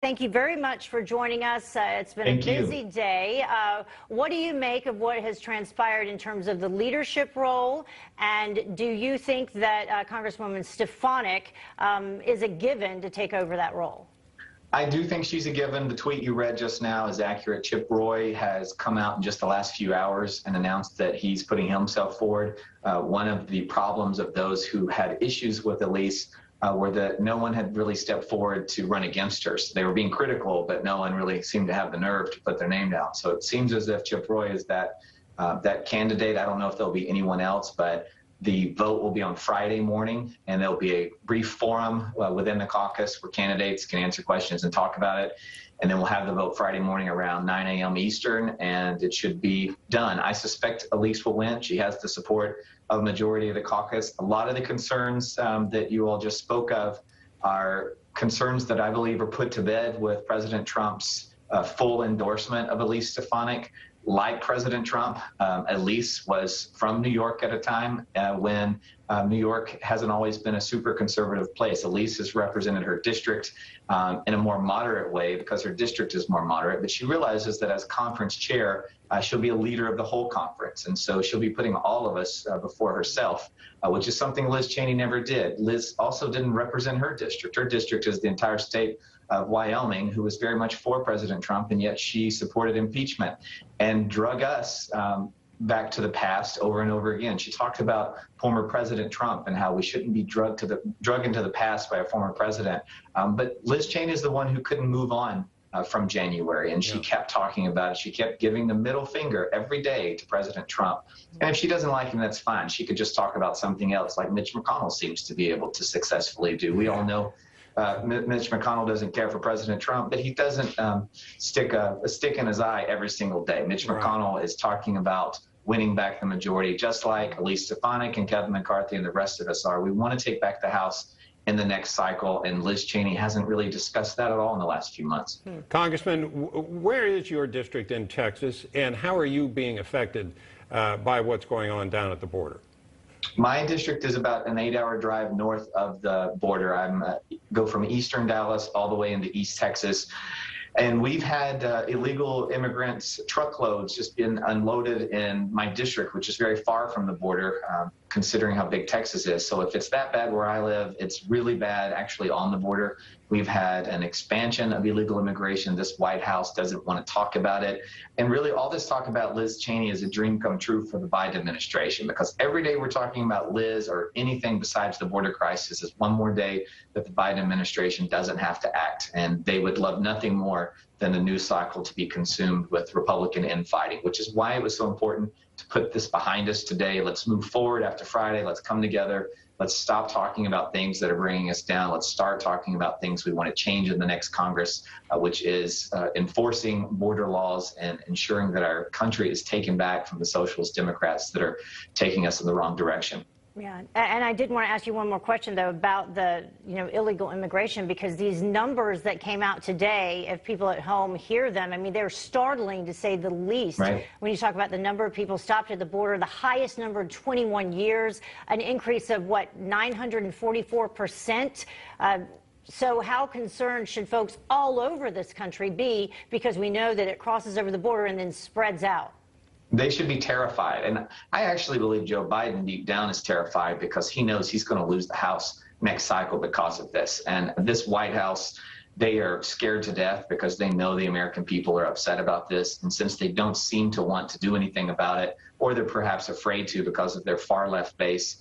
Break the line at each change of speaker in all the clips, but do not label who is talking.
Thank you very much for joining us. It's been
Thank
a
you.
busy day. What do you make of what has transpired in terms of the leadership role? And do you think that Congresswoman Stefanik is a given to take over that role?
I do think she's a given. The tweet you read just now is accurate. Chip Roy has come out in just the last few hours and announced that he's putting himself forward. One of the problems of those who had issues with Elise were that no one had really stepped forward to run against her. So they were being critical, but no one really seemed to have the nerve to put their name down. So it seems as if Chip Roy is that candidate. I don't know if there'll be anyone else, but the vote will be on Friday morning, and there'll be a brief forum within the caucus where candidates can answer questions and talk about it. And then we'll have the vote Friday morning around 9 a.m. Eastern, and it should be done. I suspect Elise will win. She has the support of a majority of the caucus. A lot of the concerns that you all just spoke of are concerns that I believe are put to bed with President Trump's full endorsement of Elise Stefanik. Like President Trump, Elise was from New York at a time when New York hasn't always been a super conservative place. Elise has represented her district in a more moderate way because her district is more moderate, but she realizes that as conference chair, she'll be a leader of the whole conference. And so she'll be putting all of us before herself, which is something Liz Cheney never did. Liz also didn't represent her district. Her district is the entire state of Wyoming, who was very much for President Trump, and yet she supported impeachment and drug us back to the past over and over again. She talked about former President Trump and how we shouldn't be drug into the past by a former president. But Liz Cheney is the one who couldn't move on from January, and she kept talking about it. She kept giving the middle finger every day to President Trump. And if she doesn't like him, that's fine. She could just talk about something else, like Mitch McConnell seems to be able to successfully do. We all know Mitch McConnell doesn't care for President Trump, but he doesn't stick a stick in his eye every single day. Mitch McConnell is talking about winning back the majority, just like Elise Stefanik and Kevin McCarthy and the rest of us are. We want to take back the House in the next cycle, and Liz Cheney hasn't really discussed that at all in the last few months.
Congressman, where is your district in Texas, and how are you being affected by what's going on down at the border?
My district is about an 8-hour drive north of the border. I go from eastern Dallas all the way into East Texas. And we've had illegal immigrants, truckloads, just been unloaded in my district, which is very far from the border, considering how big Texas is. So if it's that bad where I live, it's really bad actually on the border. We've had an expansion of illegal immigration. This White House doesn't want to talk about it. And really all this talk about Liz Cheney is a dream come true for the Biden administration, because every day we're talking about Liz or anything besides the border crisis is one more day that the Biden administration doesn't have to act. And they would love nothing more than the news cycle to be consumed with Republican infighting, which is why it was so important to put this behind us today. Let's move forward after Friday. Let's come together. Let's stop talking about things that are bringing us down. Let's start talking about things we want to change in the next Congress, which is enforcing border laws and ensuring that our country is taken back from the socialist Democrats that are taking us in the wrong direction.
Yeah, and I did want to ask you one more question, though, about the illegal immigration, because these numbers that came out today, if people at home hear them, I mean, they're startling to say the least.
Right.
When you talk about the number of people stopped at the border, the highest number in 21 years, an increase of, what, 944%? So how concerned should folks all over this country be, because we know that it crosses over the border and then spreads out?
They should be terrified. And I actually believe Joe Biden deep down is terrified because he knows he's going to lose the House next cycle because of this. And this White House, they are scared to death because they know the American people are upset about this. And since they don't seem to want to do anything about it, or they're perhaps afraid to because of their far left base,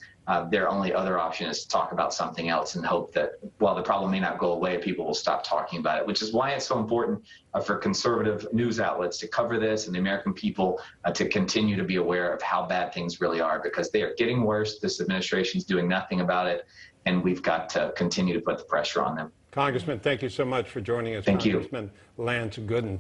their only other option is to talk about something else and hope that while the problem may not go away, people will stop talking about it, which is why it's so important for conservative news outlets to cover this and the American people to continue to be aware of how bad things really are, because they are getting worse. This administration is doing nothing about it, and we've got to continue to put the pressure on them.
Congressman, thank you so much for joining us.
Thank you.
Congressman Lance Gooden.